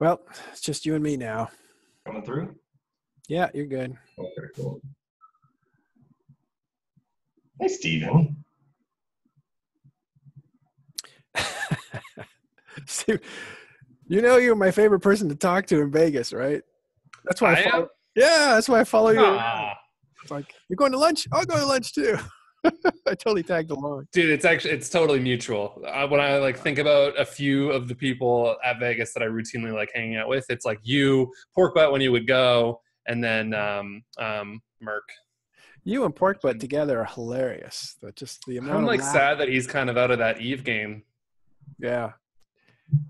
Well, it's just you and me now. Coming through? Yeah, you're good. Okay, cool. Hey, Steven. Steve, you know you're my favorite person to talk to in Vegas, right? That's why I follow. Yeah, that's why I follow you around. It's like, you're going to lunch? I'll go to lunch too. I totally tagged along. Dude, it's totally mutual. When I like think about a few of the people at Vegas that I routinely like hanging out with, it's like you, Pork Butt when you would go, and then Merc. You and Pork Butt together are hilarious. Just the amount I'm like of sad that he's kind of out of that Eve game. Yeah,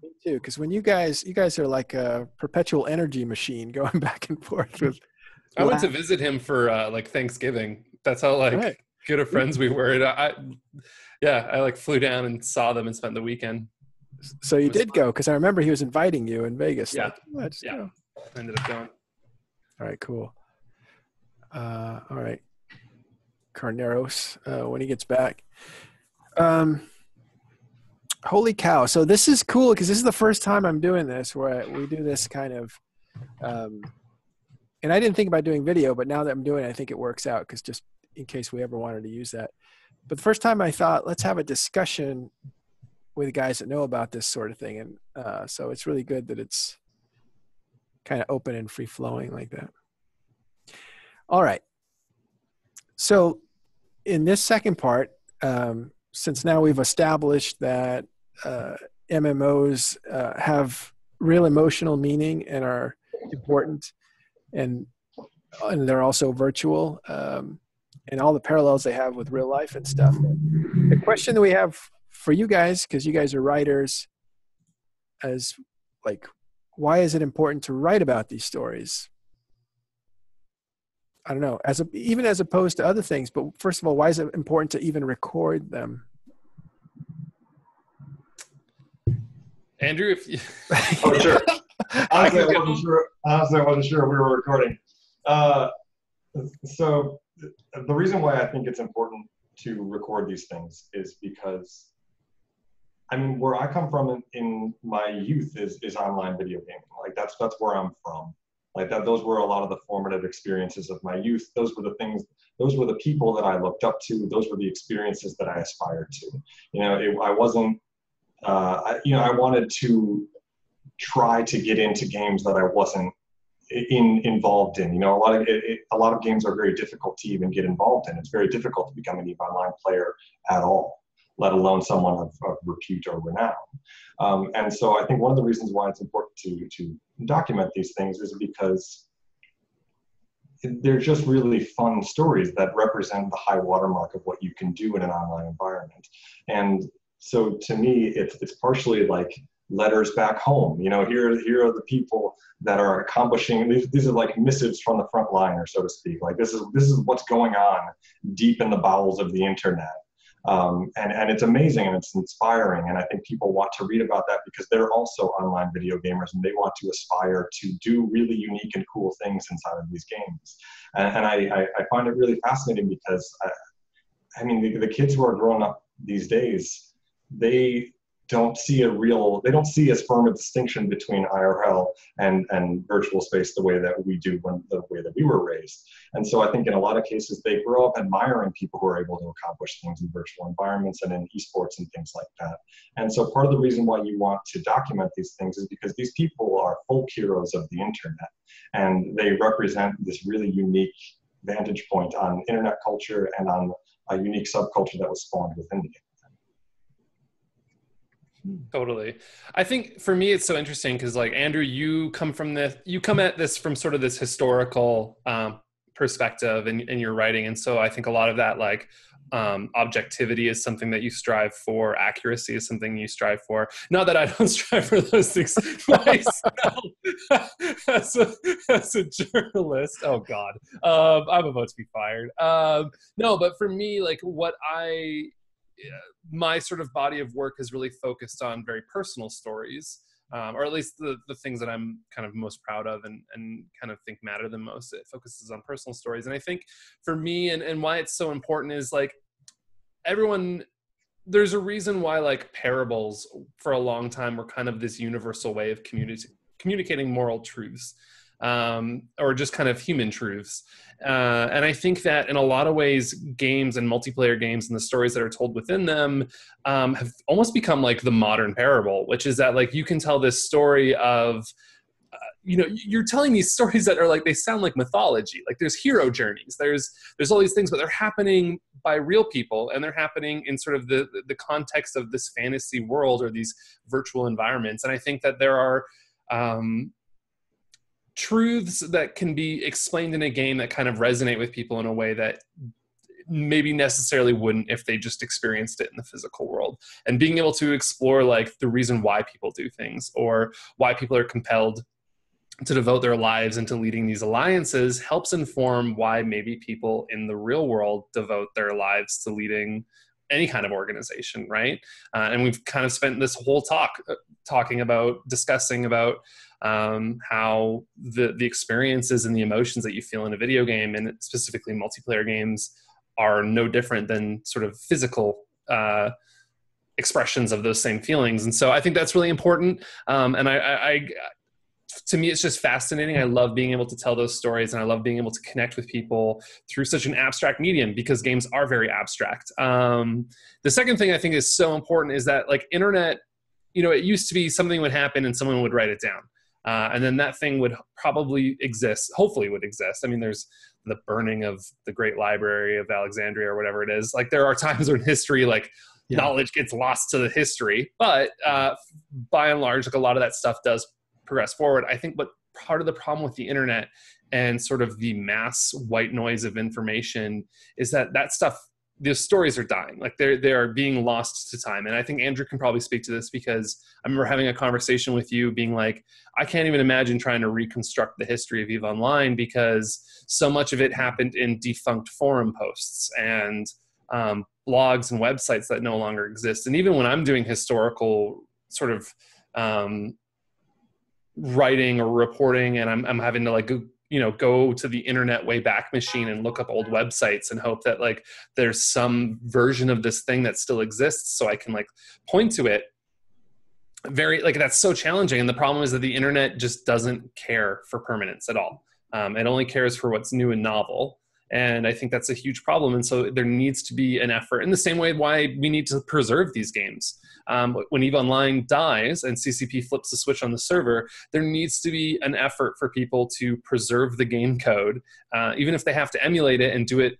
me too. Because when you guys are like a perpetual energy machine going back and forth with. I went to visit him for like Thanksgiving. That's how like good of friends we were. I like flew down and saw them and spent the weekekend. So you did go, because I remember he was inviting you in Vegas. Yeah, like, go. I ended up going. All right, cool. All right, Carneros when he gets back. Holy cow! So this is cool because this is the first time I'm doing this, where we do this kind of. And I didn't think about doing video, but now that I'm doing it, I think it works out, because just in case we ever wanted to use that. But the first time I thought, let's have a discussion with guys that know about this sort of thing. And so it's really good that it's kind of open and free flowing like that. All right. So in this second part, since now we've established that MMOs have real emotional meaning and are important, and they're also virtual, and all the parallels they have with real life and stuff. The question that we have for you guys, because you guys are writers, is like, why is it important to write about these stories? I don't know, even as opposed to other things, but first of all, why is it important to even record them? Andrew, if you... Oh, sure. Honestly, I wasn't sure we were recording. So the reason why I think it's important to record these things is because, I mean, where I come from in my youth is online video gaming. Like that's where I'm from. Like those were a lot of the formative experiences of my youth. Those were the things. Those were the people that I looked up to. Those were the experiences that I aspired to. You know, I wasn't. I wanted to try to get into games that I wasn't involved in. You know, a lot of games are very difficult to even get involved in. It's very difficult to become an EVE Online player at all, let alone someone of repute or renown. And so I think one of the reasons why it's important to document these things is because they're just really fun stories that represent the high watermark of what you can do in an online environment. And so to me, it's partially like letters back home. You know, here are the people that are accomplishing. These are like missives from the front line, or so to speak. Like this is what's going on deep in the bowels of the internet. And it's amazing and it's inspiring. And I think people want to read about that because they're also online video gamers and they want to aspire to do really unique and cool things inside of these games. And I find it really fascinating because, I mean, the kids who are growing up these days, they don't see as firm a distinction between IRL and virtual space the way that we do the way that we were raised. And so I think in a lot of cases, they grow up admiring people who are able to accomplish things in virtual environments and in esports and things like that. And so part of the reason why you want to document these things is because these people are folk heroes of the internet, and they represent this really unique vantage point on internet culture and on a unique subculture that was spawned within the game. Totally. I think for me, it's so interesting because like Andrew, you come at this from sort of this historical perspective in your writing. And so I think a lot of that like objectivity is something that you strive for. Accuracy is something you strive for. Not that I don't strive for those things myself as a journalist. Oh God, I'm about to be fired. No, but for me, like my sort of body of work is really focused on very personal stories, or at least the things that I'm kind of most proud of and kind of think matter the most. It focuses on personal stories. And I think for me and why it's so important is like there's a reason why like parables for a long time were kind of this universal way of communicating moral truths, or just kind of human truths. And I think that in a lot of ways, games and multiplayer games and the stories that are told within them have almost become like the modern parable, which is that like you can tell this story of, you're telling these stories that are like, they sound like mythology. Like there's hero journeys, there's all these things, but they're happening by real people, and they're happening in sort of the context of this fantasy world or these virtual environments. And I think that there are truths that can be explained in a game that kind of resonate with people in a way that maybe necessarily wouldn't if they just experienced it in the physical world. And being able to explore like the reason why people do things, or why people are compelled to devote their lives into leading these alliances, helps inform why maybe people in the real world devote their lives to leading any kind of organization, right? And we've kind of spent this whole discussing about how the experiences and the emotions that you feel in a video game, and specifically multiplayer games, are no different than sort of physical expressions of those same feelings. And so I think that's really important. And I to me, it's just fascinating. I love being able to tell those stories, and I love being able to connect with people through such an abstract medium, because games are very abstract. The second thing I think is so important is that like internet, it used to be something would happen and someone would write it down. And then that thing would probably exist, hopefully would exist. I mean, there's the burning of the Great Library of Alexandria or whatever it is. Like there are times in history, like knowledge gets lost to the history, but by and large, like a lot of that stuff does progress forward. I think what part of the problem with the internet and sort of the mass white noise of information is that stuff, the stories are dying. Like they are being lost to time. And I think Andrew can probably speak to this, because I remember having a conversation with you being like, I can't even imagine trying to reconstruct the history of EVE Online, because so much of it happened in defunct forum posts and blogs and websites that no longer exist. And even when I'm doing historical sort of writing or reporting, and I'm having to like go to the internet way back machine and look up old websites and hope that like there's some version of this thing that still exists so I can like point to it. That's so challenging. And the problem is that the internet just doesn't care for permanence at all. It only cares for what's new and novel. And I think that's a huge problem. And so there needs to be an effort, in the same way why we need to preserve these games. When EVE Online dies and CCP flips the switch on the server, there needs to be an effort for people to preserve the game code, even if they have to emulate it and do it,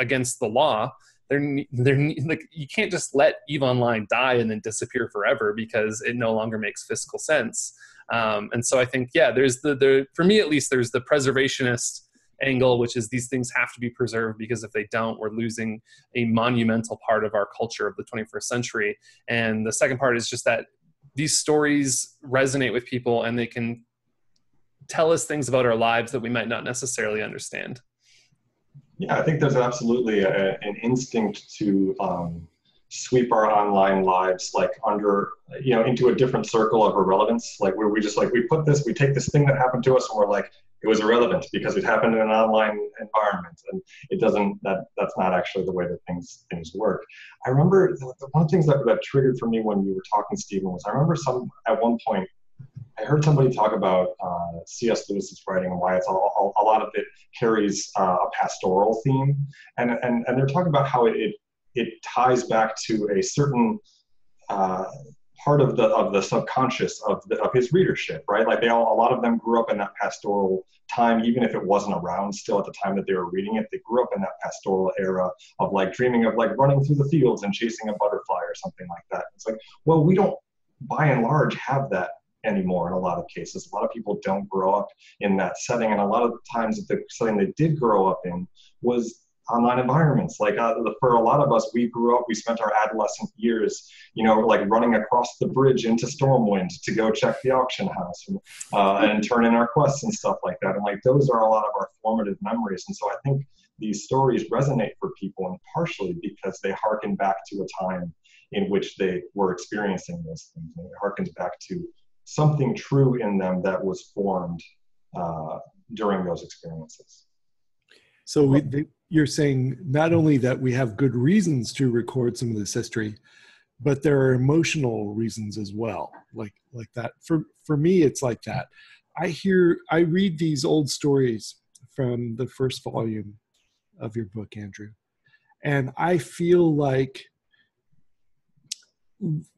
against the law. Like you can't just let EVE Online die and then disappear forever because it no longer makes fiscal sense. And so I think, there's for me at least, there's the preservationist angle, which is these things have to be preserved, because if they don't, we're losing a monumental part of our culture of the 21st century. And the second part is just that these stories resonate with people, and they can tell us things about our lives that we might not necessarily understand. Yeah, I think there's absolutely an instinct to sweep our online lives like under, into a different circle of irrelevance. Like where we take this thing that happened to us, and we're like, it was irrelevant because it happened in an online environment, and it doesn't. That's not actually the way that things work. I remember one of the things that triggered for me when you were talking, Stephen, was I remember at one point I heard somebody talk about C.S. Lewis's writing and why it's a lot of it carries a pastoral theme, and they're talking about how it ties back to a certain part of the subconscious of his readership, right? Like a lot of them grew up in that pastoral time, even if it wasn't around still at the time that they were reading it. They grew up in that pastoral era of like dreaming of like running through the fields and chasing a butterfly or something like that. It's like, well, we don't by and large have that anymore in a lot of cases. A lot of people don't grow up in that setting, and a lot of times the setting they did grow up in was online environments. Like for a lot of us, we spent our adolescent years, like running across the bridge into Stormwind to go check the auction house and turn in our quests and stuff like that. And like those are a lot of our formative memories. And so I think these stories resonate for people, and partially because they harken back to a time in which they were experiencing those things. And it harkens back to something true in them that was formed during those experiences. So you're saying not only that we have good reasons to record some of this history, but there are emotional reasons as well, like that. For me, it's like that. I read these old stories from the first volume of your book, Andrew, and I feel like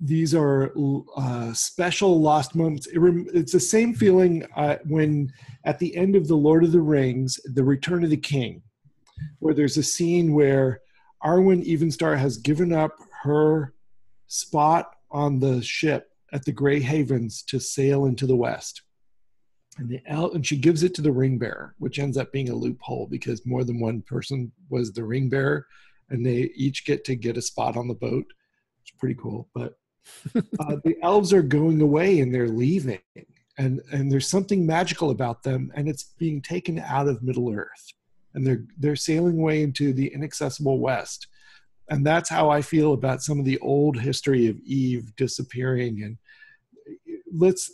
these are special lost moments. It's the same feeling when at the end of The Lord of the Rings, The Return of the King, where there's a scene where Arwen Evenstar has given up her spot on the ship at the Grey Havens to sail into the West. And she gives it to the ring bearer, which ends up being a loophole because more than one person was the ring bearer, and they each get a spot on the boat. It's pretty cool. But the elves are going away and they're leaving, and there's something magical about them, and it's being taken out of Middle Earth, and they're sailing away into the inaccessible West. And that's how I feel about some of the old history of Eve disappearing. And let's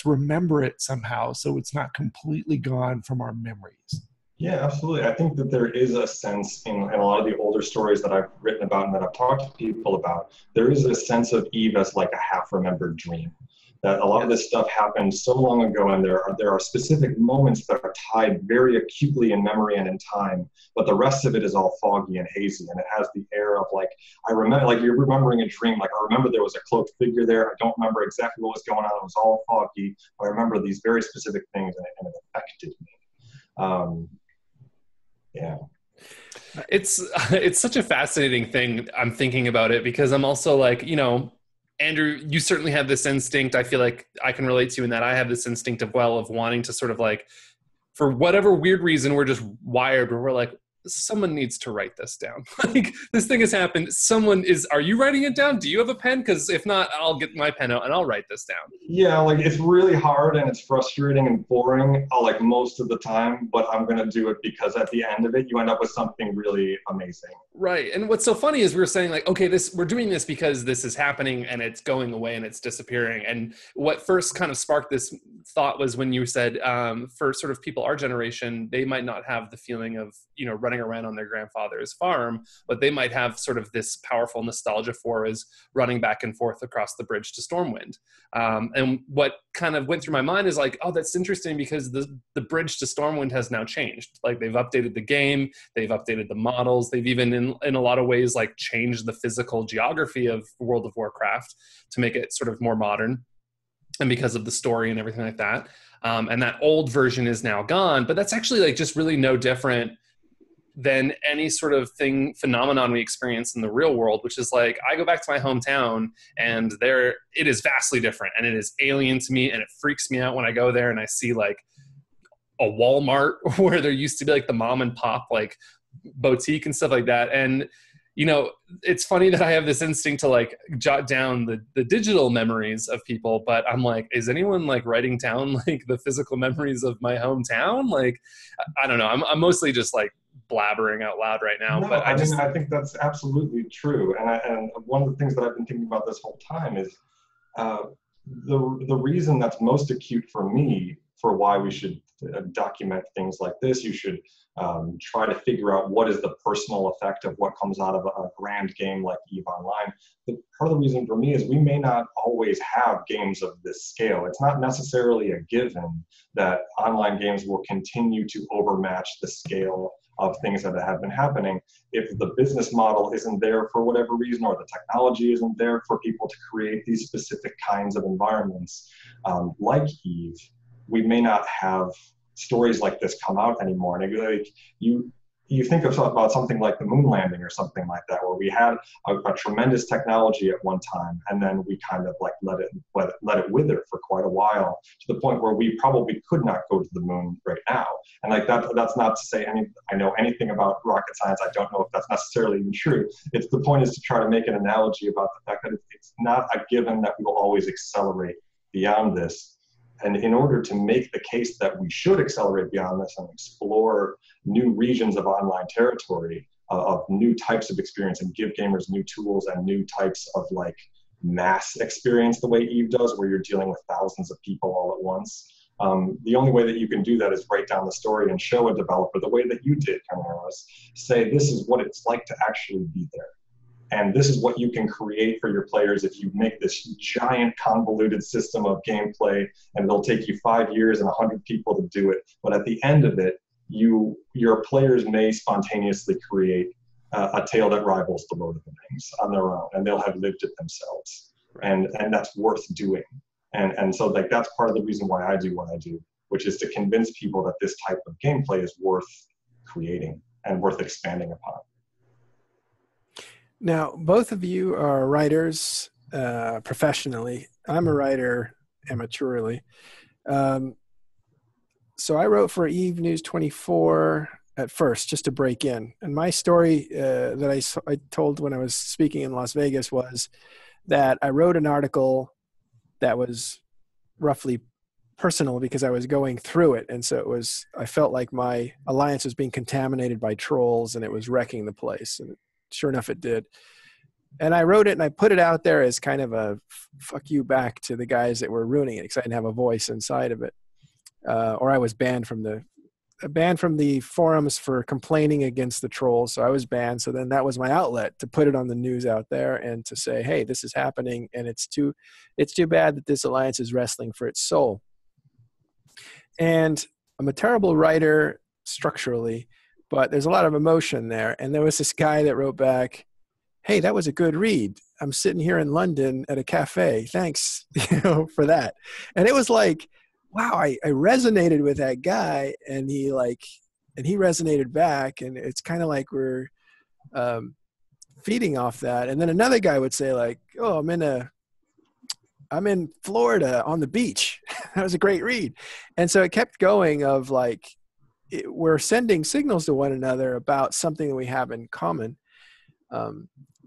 remember it somehow so it's not completely gone from our memories. Yeah, absolutely. I think that there is a sense in a lot of the older stories that I've written about and that I've talked to people about, there is a sense of Eve as like a half-remembered dream. That a lot of this stuff happened so long ago, and there are specific moments that are tied very acutely in memory and in time, but the rest of it is all foggy and hazy, and it has the air of like, I remember, like you're remembering a dream, like I remember there was a cloaked figure there, I don't remember exactly what was going on, it was all foggy, but I remember these very specific things, and it affected me. Yeah. It's such a fascinating thing. I'm thinking about it because I'm also like, you know, Andrew, you certainly have this instinct. I feel like I can relate to you in that I have this instinct of wanting to sort of like, for whatever weird reason, we're just wired where we're like, someone needs to write this down. Like this thing has happened. Are you writing it down? Do you have a pen? Because if not, I'll get my pen out and I'll write this down. Yeah, like it's really hard and it's frustrating and boring like most of the time, but I'm going to do it because at the end of it, you end up with something really amazing. Right. And what's so funny is we were saying like, okay, we're doing this because this is happening and it's going away and it's disappearing. And what first kind of sparked this thought was when you said for sort of people our generation, they might not have the feeling of, you know, running around on their grandfather's farm, but they might have sort of this powerful nostalgia for is running back and forth across the bridge to Stormwind. And what kind of went through my mind is like, oh, that's interesting because the bridge to Stormwind has now changed. Like they've updated the game, they've updated the models, they've even in a lot of ways like changed the physical geography of World of Warcraft to make it sort of more modern. And because of the story and everything like that. And that old version is now gone, but that's actually like just really no different than any sort of phenomenon we experience in the real world, which is like, I go back to my hometown and it is vastly different and it is alien to me and it freaks me out when I go there and I see like a Walmart where there used to be like the mom and pop like boutique and stuff like that. And you know, it's funny that I have this instinct to like jot down the digital memories of people, but I'm like, is anyone like writing down like the physical memories of my hometown? Like, I don't know. I'm mostly just like blabbering out loud right now. No, but I think that's absolutely true. And one of the things that I've been thinking about this whole time is the reason that's most acute for me for why we should document things like this. You should try to figure out what is the personal effect of what comes out of a grand game like EVE Online. Part of the reason for me is we may not always have games of this scale. It's not necessarily a given that online games will continue to overmatch the scale of things that have been happening if the business model isn't there for whatever reason, or the technology isn't there for people to create these specific kinds of environments like EVE. We may not have stories like this come out anymore. And like you think about something like the moon landing or something like that, where we had a tremendous technology at one time, and then we kind of like let it wither for quite a while, to the point where we probably could not go to the moon right now. And like that's not to say I know anything about rocket science. I don't know if that's necessarily even true. The point is to try to make an analogy about the fact that it's not a given that we will always accelerate beyond this. And in order to make the case that we should accelerate beyond this and explore new regions of online territory, of new types of experience, and give gamers new tools and new types of like mass experience the way EVE does, where you're dealing with thousands of people all at once. The only way that you can do that is write down the story and show a developer the way that you did, Carneros. Say, this is what it's like to actually be there. And this is what you can create for your players if you make this giant convoluted system of gameplay, and it'll take you 5 years and 100 people to do it. But at the end of it, your players may spontaneously create a tale that rivals the Lord of the Rings on their own, and they'll have lived it themselves. And that's worth doing. And so like that's part of the reason why I do what I do, which is to convince people that this type of gameplay is worth creating and worth expanding upon. Now, both of you are writers professionally. I'm a writer amateurly. So I wrote for Eve News 24 at first, just to break in. And my story that I told when I was speaking in Las Vegas was that I wrote an article that was roughly personal because I was going through it. And so I felt like my alliance was being contaminated by trolls and it was wrecking the place. And sure enough, it did. And I wrote it and I put it out there as kind of a fuck you back to the guys that were ruining it because I didn't have a voice inside of it. Or I was banned from the forums for complaining against the trolls. So I was banned. So then that was my outlet to put it on the news out there and to say, hey, this is happening. And it's too bad that this alliance is wrestling for its soul. And I'm a terrible writer structurally, but there's a lot of emotion there. And there was this guy that wrote back, hey, that was a good read. I'm sitting here in London at a cafe. Thanks, for that. And it was like, wow, I resonated with that guy, and he resonated back, and it's kind of like we're feeding off that. And then another guy would say like, oh, I'm in Florida on the beach. That was a great read. And so it kept going of like, we're sending signals to one another about something that we have in common.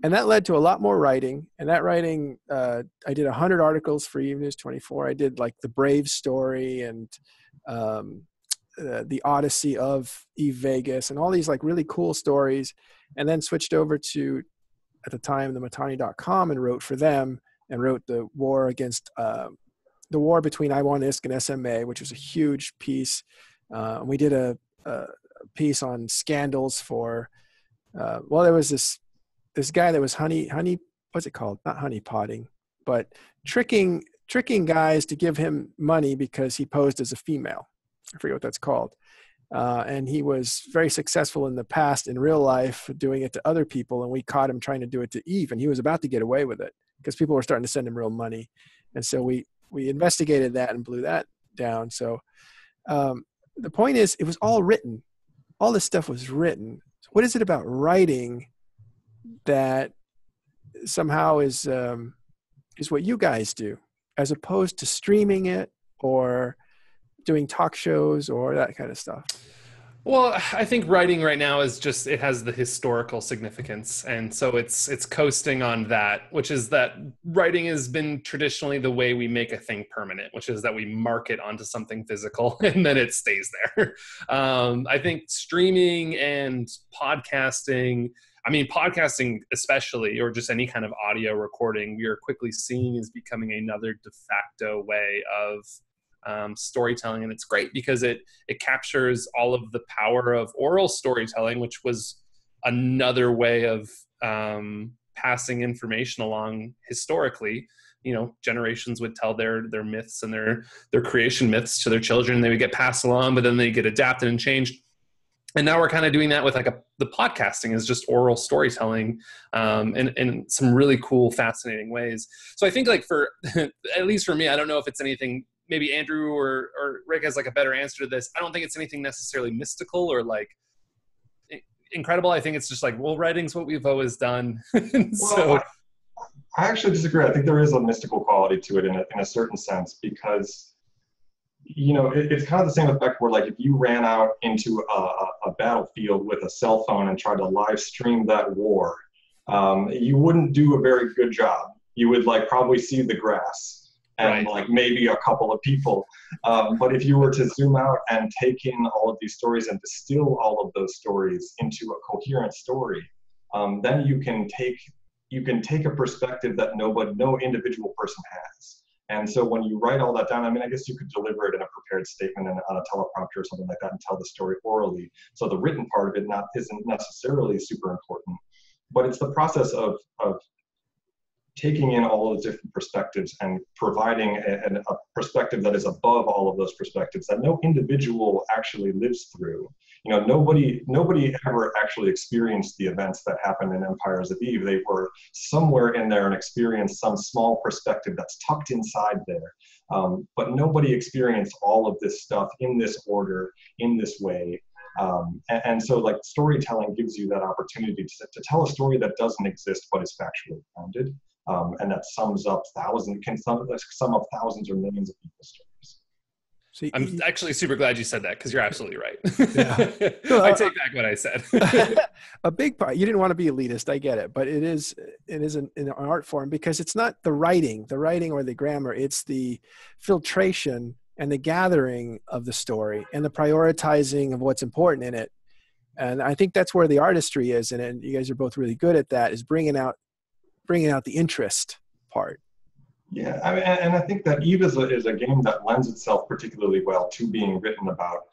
And that led to a lot more writing. And that writing, I did 100 articles for Eve News 24. I did like the Brave story and the Odyssey of Eve Vegas and all these like really cool stories. And then switched over to, at the time, the Matani.com and wrote for them and wrote the war against the war between Iwan Isk and SMA, which was a huge piece. We did a piece on scandals for, there was this guy that was what's it called? Not honey potting, but tricking guys to give him money because he posed as a female. I forget what that's called. And he was very successful in the past in real life doing it to other people. And we caught him trying to do it to Eve, and he was about to get away with it because people were starting to send him real money. And so we investigated that and blew that down. So the point is, it was all written. All this stuff was written. So what is it about writing that somehow is what you guys do, as opposed to streaming it or doing talk shows or that kind of stuff? Well, I think writing right now is just, it has the historical significance. And so it's coasting on that, which is that writing has been traditionally the way we make a thing permanent, which is that we mark it onto something physical and then it stays there. I think streaming and podcasting especially, or just any kind of audio recording, we are quickly seeing is becoming another de facto way of storytelling. And it's great because it captures all of the power of oral storytelling, which was another way of passing information along historically. Generations would tell their myths and their creation myths to their children. They would get passed along, but then they get adapted and changed. And now we're kind of doing that with the podcasting is just oral storytelling in some really cool, fascinating ways. So I think for, at least for me, I don't know if it's anything, maybe Andrew or Rick has a better answer to this. I don't think it's anything necessarily mystical or incredible. I think it's just writing's what we've always done. I actually disagree. I think there is a mystical quality to it in a certain sense, because it's kind of the same effect where if you ran out into a battlefield with a cell phone and tried to live stream that war, you wouldn't do a very good job. You would probably see the grass and right. Maybe a couple of people. But if you were to zoom out and take in all of these stories and distill all of those stories into a coherent story, then you can take a perspective that no individual person has. And so when you write all that down, I guess you could deliver it in a prepared statement and on a teleprompter or something like that and tell the story orally. So the written part of it isn't necessarily super important. but it's the process of taking in all of those different perspectives and providing a perspective that is above all of those perspectives that no individual actually lives through. You know, nobody ever actually experienced the events that happened in Empires of Eve. They were somewhere in there and experienced some small perspective that's tucked inside there. But nobody experienced all of this stuff in this order, in this way. And so like storytelling gives you that opportunity to tell a story that doesn't exist but is factually grounded. And that sums up can sum up thousands or millions of people's stories. So I'm actually super glad you said that, because you're absolutely right. Yeah. I take back what I said. A big part, you didn't want to be elitist, I get it, but it is an art form, because it's not the writing or the grammar, it's the filtration and the gathering of the story and the prioritizing of what's important in it. And I think that's where the artistry is, and you guys are both really good at that, is bringing out the interest part. Yeah, I mean, and I think that Eve is a game that lends itself particularly well to being written about,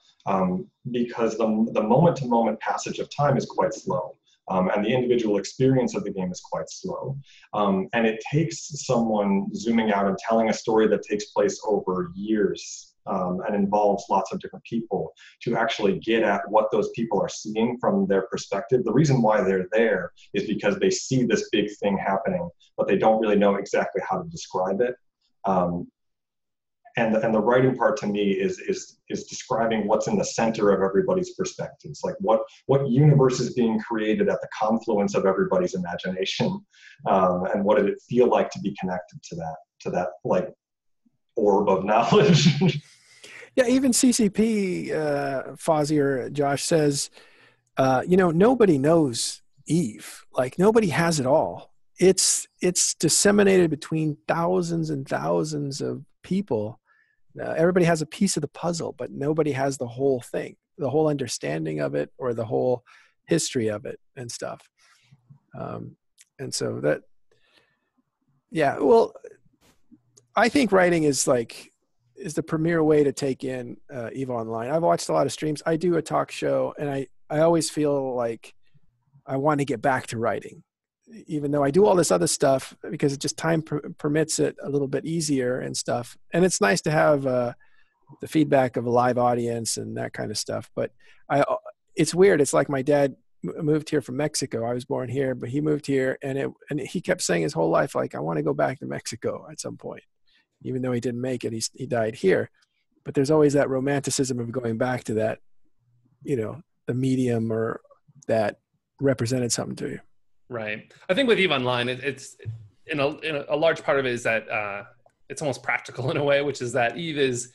because the moment-to-moment passage of time is quite slow, and the individual experience of the game is quite slow. And it takes someone zooming out and telling a story that takes place over years, and involves lots of different people to actually get at what those people are seeing from their perspective. The reason why they're there is because they see this big thing happening, but they don't really know exactly how to describe it. And the writing part to me is describing what's in the center of everybody's perspectives, like what universe is being created at the confluence of everybody's imagination, and what did it feel like to be connected to that like orb of knowledge. Yeah, even CCP, Fozzie or Josh says, nobody knows Eve. Like, nobody has it all. It's disseminated between thousands and thousands of people. Everybody has a piece of the puzzle, but nobody has the whole thing, the whole understanding of it, or the whole history of it and stuff. And so that, yeah, well, I think writing is the premier way to take in EVE Online. I've watched a lot of streams. I do a talk show, and I always feel like I want to get back to writing, even though I do all this other stuff, because it just time permits it a little bit easier and stuff. And it's nice to have the feedback of a live audience and that kind of stuff. But it's weird. It's like my dad moved here from Mexico. I was born here, but he moved here, and he kept saying his whole life, like, I want to go back to Mexico at some point. Even though he didn't make it, he died here. But there's always that romanticism of going back to that, the medium or that represented something to you. Right. I think with EVE Online, it's in a large part of it is that it's almost practical in a way, which is that EVE is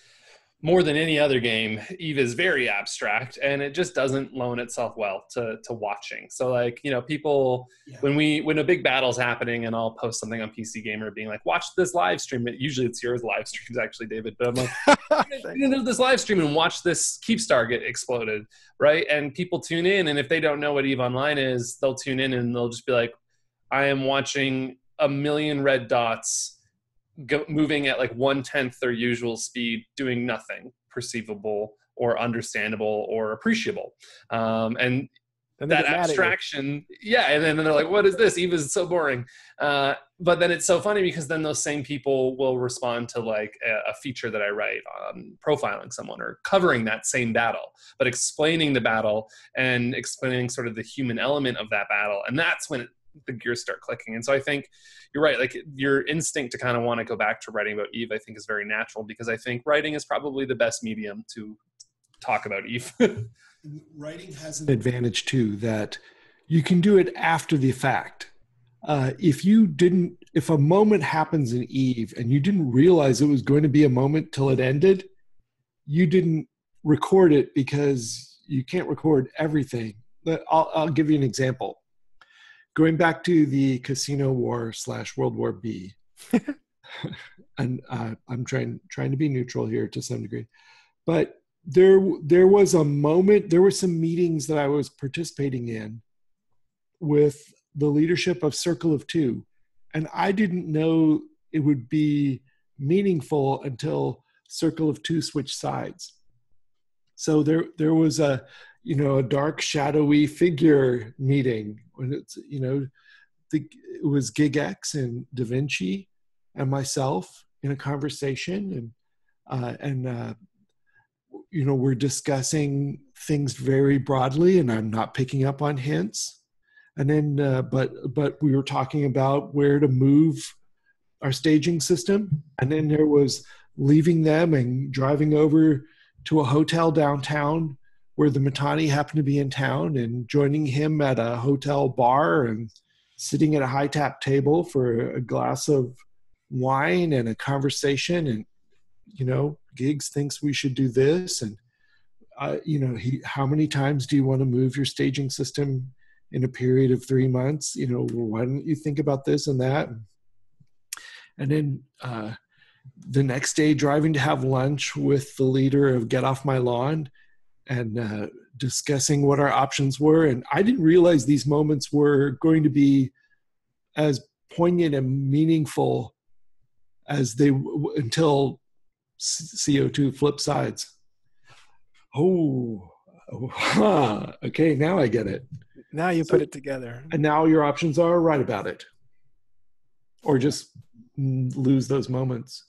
more than any other game. EVE is very abstract, and it just doesn't loan itself well to watching. So like, people, when a big battle's happening, and I'll post something on PC Gamer being like, watch this live stream. Usually it's yours live streams, actually, David, but I'm like, this live stream and watch this Keepstar get exploded, right? And people tune in, and if they don't know what EVE Online is, they'll tune in and they'll just be like, I am watching a million red dots moving at like 1/10 their usual speed, doing nothing perceivable or understandable or appreciable. And that abstraction, and then they're like, what is this? EVE is so boring. But then it's so funny, because then those same people will respond to like a feature that I write on profiling someone or covering that same battle, but explaining the battle and explaining sort of the human element of that battle. And that's when the gears start clicking. And so I think you're right. Like, your instinct to kind of want to go back to writing about EVE, I think, is very natural, because I think writing is probably the best medium to talk about EVE. Writing has an advantage too, that you can do it after the fact. If a moment happens in EVE and you didn't realize it was going to be a moment till it ended, you didn't record it, because you can't record everything. But I'll give you an example. Going back to the Casino War / World War B, and I'm trying to be neutral here to some degree, but there was a moment, there were some meetings that I was participating in with the leadership of Circle of Two, and I didn't know it would be meaningful until Circle of Two switched sides. So there was a dark, shadowy figure meeting when it's, it was Gig X and Da Vinci and myself in a conversation, and we're discussing things very broadly, and I'm not picking up on hints. And then, but we were talking about where to move our staging system. And then there was leaving them and driving over to a hotel downtown where the Mittani happened to be in town, and joining him at a hotel bar and sitting at a high top table for a glass of wine and a conversation. And, Giggs thinks we should do this. And, how many times do you want to move your staging system in a period of 3 months? Why don't you think about this and that? And then the next day, driving to have lunch with the leader of Get Off My Lawn and discussing what our options were. And I didn't realize these moments were going to be as poignant and meaningful as they until CO2 flip sides. Okay, now I get it. Now you put it together. And now your options are write about it, or just lose those moments.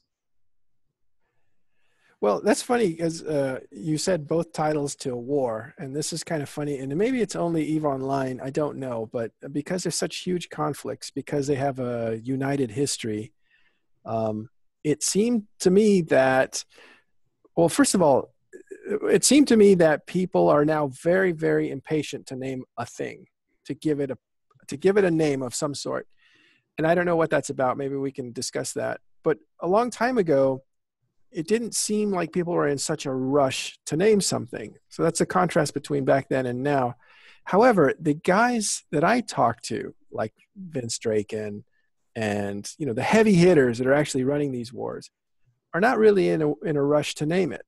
Well, that's funny because you said both titles to a war, and this is kind of funny. And maybe it's only EVE Online, I don't know, but because there's such huge conflicts, because they have a united history, it seemed to me that, well, first of all, it seemed to me that people are now very, very impatient to name a thing, to give it a name of some sort. And I don't know what that's about. Maybe we can discuss that. But a long time ago, it didn't seem like people were in such a rush to name something. So that's a contrast between back then and now. However, the guys that I talk to, like Vince Drake and the heavy hitters that are actually running these wars, are not really in a rush to name it.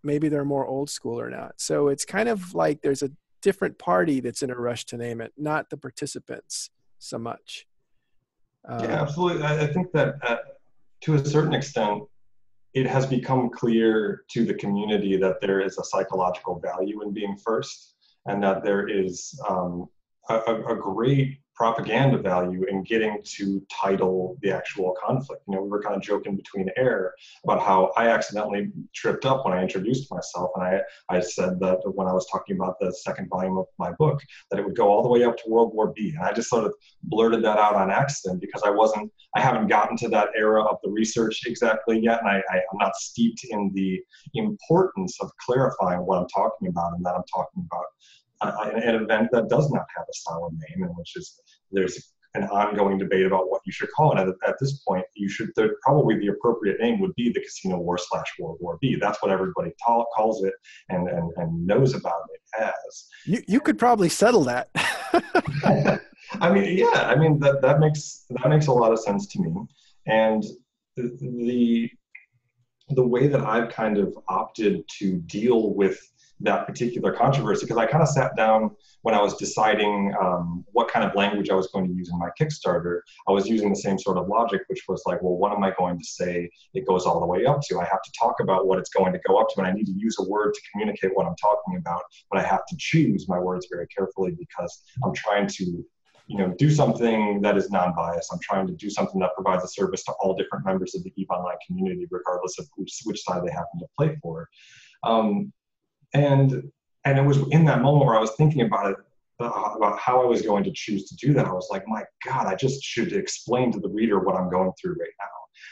Maybe they're more old school or not. So it's kind of like there's a different party that's in a rush to name it, not the participants so much. Yeah, absolutely. I think that to a certain extent, it has become clear to the community that there is a psychological value in being first, and that there is a great propaganda value in getting to title the actual conflict. We were kind of joking between air about how I accidentally tripped up when I introduced myself, and I said that when I was talking about the second volume of my book, that it would go all the way up to World War B. And I just sort of blurted that out on accident because I haven't gotten to that era of the research exactly yet, and I'm not steeped in the importance of clarifying what I'm talking about, and that I'm talking about an event that does not have a solid name, and there's an ongoing debate about what you should call it. At this point, probably the appropriate name would be the Casino War / World War B. That's what everybody calls it and knows about it as. You could probably settle that. That makes a lot of sense to me. And the way that I've kind of opted to deal with that particular controversy, because I kind of sat down when I was deciding what kind of language I was going to use in my Kickstarter. I was using the same sort of logic, which was like, well, what am I going to say it goes all the way up to? I have to talk about what it's going to go up to, and I need to use a word to communicate what I'm talking about, but I have to choose my words very carefully because I'm trying to do something that is non-biased. I'm trying to do something that provides a service to all different members of the EVE Online community, regardless of which side they happen to play for. And it was in that moment where I was thinking about it, about how I was going to choose to do that. I was like, my God, I just should explain to the reader what I'm going through right now.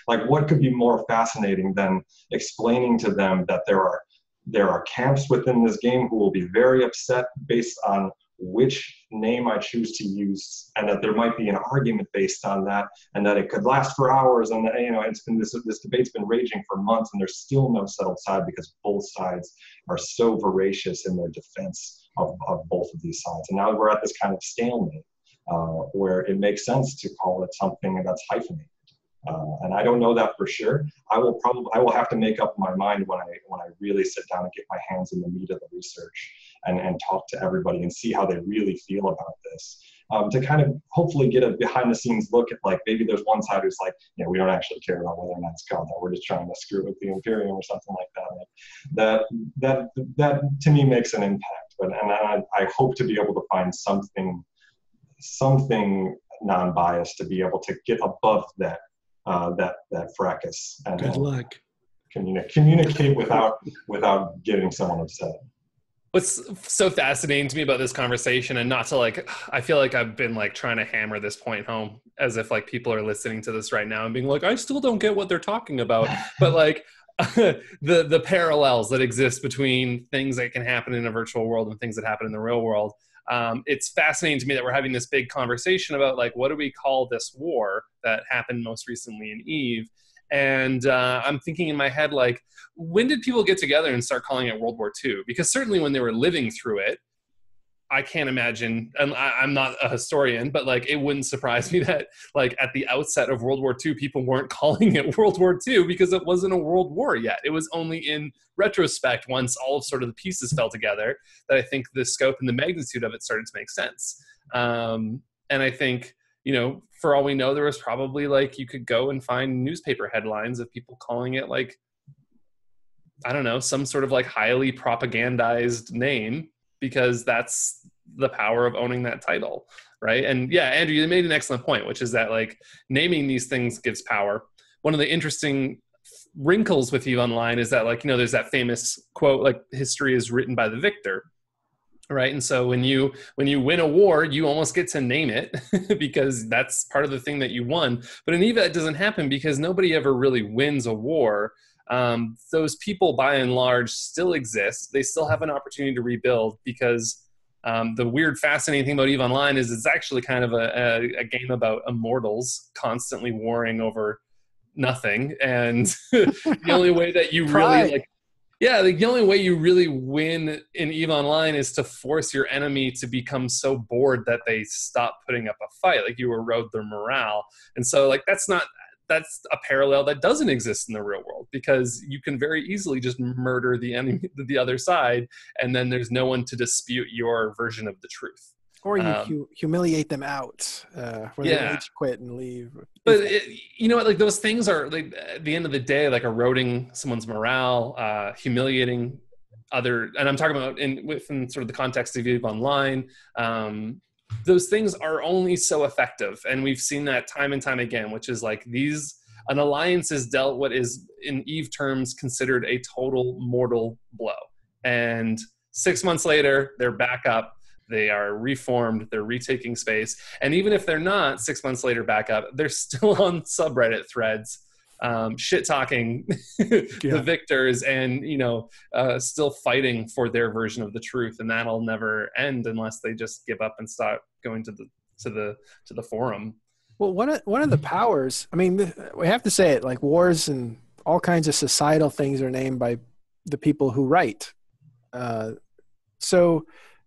Like, what could be more fascinating than explaining to them that there are camps within this game who will be very upset based on which name I choose to use, and that there might be an argument based on that, and that it could last for hours, and it's been this debate's been raging for months, and there's still no settled side because both sides are so voracious in their defense of both of these sides. And now we're at this kind of stalemate where it makes sense to call it something that's hyphenated. And I don't know that for sure. I will have to make up my mind when I really sit down and get my hands in the meat of the research and talk to everybody and see how they really feel about this. To kind of hopefully get a behind the scenes look at, like, maybe there's one side who's like, we don't actually care about whether or not it's called that. We're just trying to screw with the Imperium or something like that. That to me makes an impact. And I hope to be able to find something non-biased to be able to get above that fracas and Good luck. communicate without getting someone upset. What's so fascinating to me about this conversation, and not to like, I feel like I've been like trying to hammer this point home as if like people are listening to this right now and being like, I still don't get what they're talking about. But like the parallels that exist between things that can happen in a virtual world and things that happen in the real world. It's fascinating to me that we're having this big conversation about like, what do we call this war that happened most recently in Eve? And I'm thinking in my head, like, when did people get together and start calling it World War II? Because certainly when they were living through it, I can't imagine, and I'm not a historian, but like, it wouldn't surprise me that like at the outset of World War II, people weren't calling it World War II because it wasn't a world war yet. It was only in retrospect, once all of sort of the pieces fell together, that I think the scope and the magnitude of it started to make sense. And I think, you know, for all we know, there was probably like, you could go and find newspaper headlines of people calling it like, I don't know, some sort of like highly propagandized name, because that's the power of owning that title, right? And yeah, Andrew, you made an excellent point, which is that like naming these things gives power. One of the interesting wrinkles with EVE Online is that like, you know, there's that famous quote, like history is written by the victor, right? And so when you win a war, you almost get to name it because that's part of the thing that you won. But in EVE, that doesn't happen because nobody ever really wins a war. Those people by and large still exist. They still have an opportunity to rebuild because the weird, fascinating thing about EVE Online is it's actually kind of a game about immortals constantly warring over nothing. And the only way that you really like, yeah, the only way you really win in EVE Online is to force your enemy to become so bored that they stop putting up a fight. Like you erode their morale. And so like, that's a parallel that doesn't exist in the real world, because you can very easily just murder the enemy, the other side, and then there's no one to dispute your version of the truth. Or you humiliate them out when they rage quit and leave. But you know what? Like those things are like at the end of the day, like eroding someone's morale, humiliating other, and I'm talking about within sort of the context of EVE Online. Those things are only so effective, and we've seen that time and time again. Which is like an alliance is dealt what is in EVE terms considered a total mortal blow, and 6 months later they're back up. They are reformed, they're retaking space. And even if they're not 6 months later back up, they're still on subreddit threads, shit-talking the victors and, you know, still fighting for their version of the truth. And that'll never end unless they just give up and start going to the forum. Well, one of the powers, I mean, we have to say it, like wars and all kinds of societal things are named by the people who write.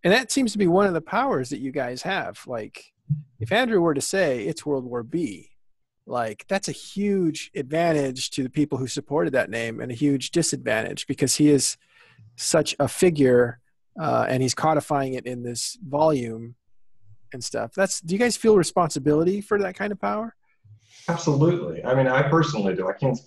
And that seems to be one of the powers that you guys have. Like, if Andrew were to say it's World War B, like that's a huge advantage to the people who supported that name and a huge disadvantage because he is such a figure and he's codifying it in this volume and stuff. Do you guys feel responsibility for that kind of power? Absolutely. I mean, I personally do. I can't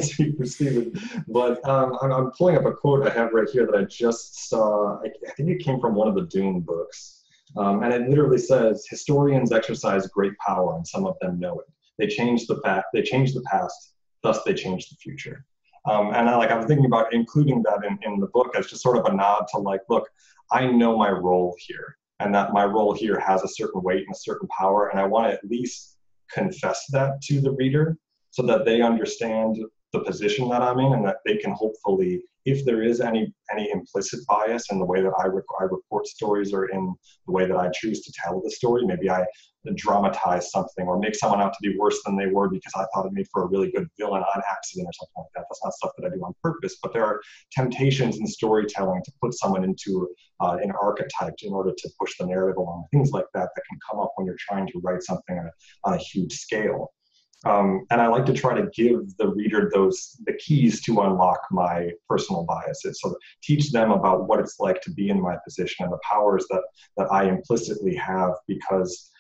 speak for Steven, but I'm pulling up a quote I have right here that I just saw. I think it came from one of the Dune books, and it literally says, "Historians exercise great power, and some of them know it. They change the past, thus they change the future." And I'm thinking about including that in the book as just sort of a nod to like, look, I know my role here, and that my role here has a certain weight and a certain power, and I want to at least confess that to the reader so that they understand the position that I'm in, and that they can hopefully, if there is any implicit bias in the way that I report stories or in the way that I choose to tell the story, maybe I dramatize something or make someone out to be worse than they were because I thought it made for a really good villain on accident or something like that. That's not stuff that I do on purpose, but there are temptations in storytelling to put someone into an archetype in order to push the narrative along, things like that can come up when you're trying to write something on a huge scale. And I like to try to give the reader the keys to unlock my personal biases. So teach them about what it's like to be in my position and the powers that I implicitly have, because,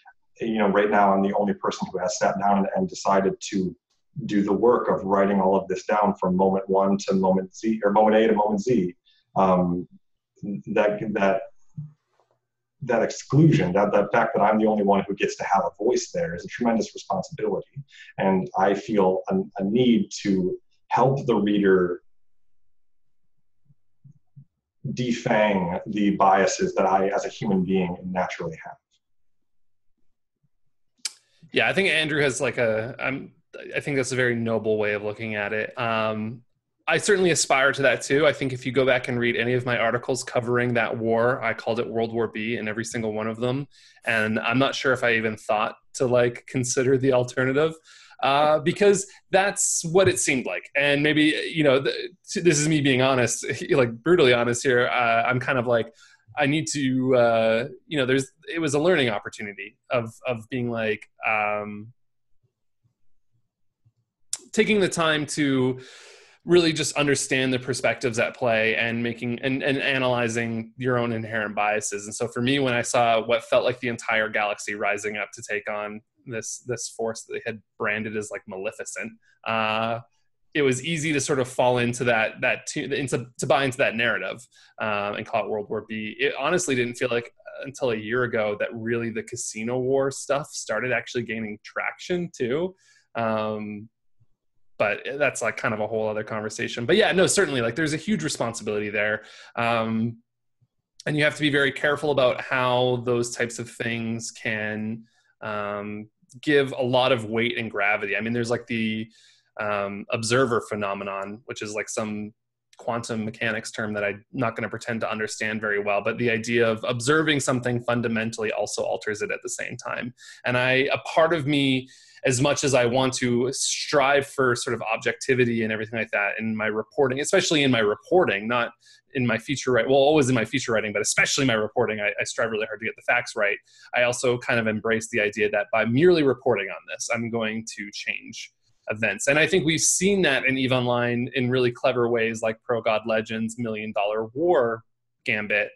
you know, right now I'm the only person who has sat down and decided to do the work of writing all of this down from moment 1 to moment Z, or moment A to moment Z. that exclusion, that fact that I'm the only one who gets to have a voice there, is a tremendous responsibility. And I feel a need to help the reader defang the biases that I, as a human being, naturally have. Yeah, I think Andrew has like I think that's a very noble way of looking at it. I certainly aspire to that too. I think if you go back and read any of my articles covering that war, I called it World War B in every single one of them. And I'm not sure if I even thought to like consider the alternative, because that's what it seemed like. And maybe, this is me being honest, like brutally honest here. I'm kind of like, I need to, it was a learning opportunity of being like, taking the time to really just understand the perspectives at play and making and analyzing your own inherent biases. And so for me, when I saw what felt like the entire galaxy rising up to take on this force that they had branded as like Maleficent, it was easy to sort of fall into to buy into that narrative and call it World War B. It honestly didn't feel like until a year ago that really the casino war stuff started actually gaining traction too. But that's like kind of a whole other conversation. But yeah, no, certainly like there's a huge responsibility there. And you have to be very careful about how those types of things can give a lot of weight and gravity. I mean, there's like the observer phenomenon, which is like some quantum mechanics term that I'm not going to pretend to understand very well, but the idea of observing something fundamentally also alters it at the same time. And a part of me, as much as I want to strive for sort of objectivity and everything like that in my reporting, especially in my reporting, not in my feature writing, well, always in my feature writing, but especially my reporting, I strive really hard to get the facts right. I also kind of embrace the idea that by merely reporting on this, I'm going to change events. And I think we've seen that in EVE Online in really clever ways, like Pro God Legends' $1 Million War gambit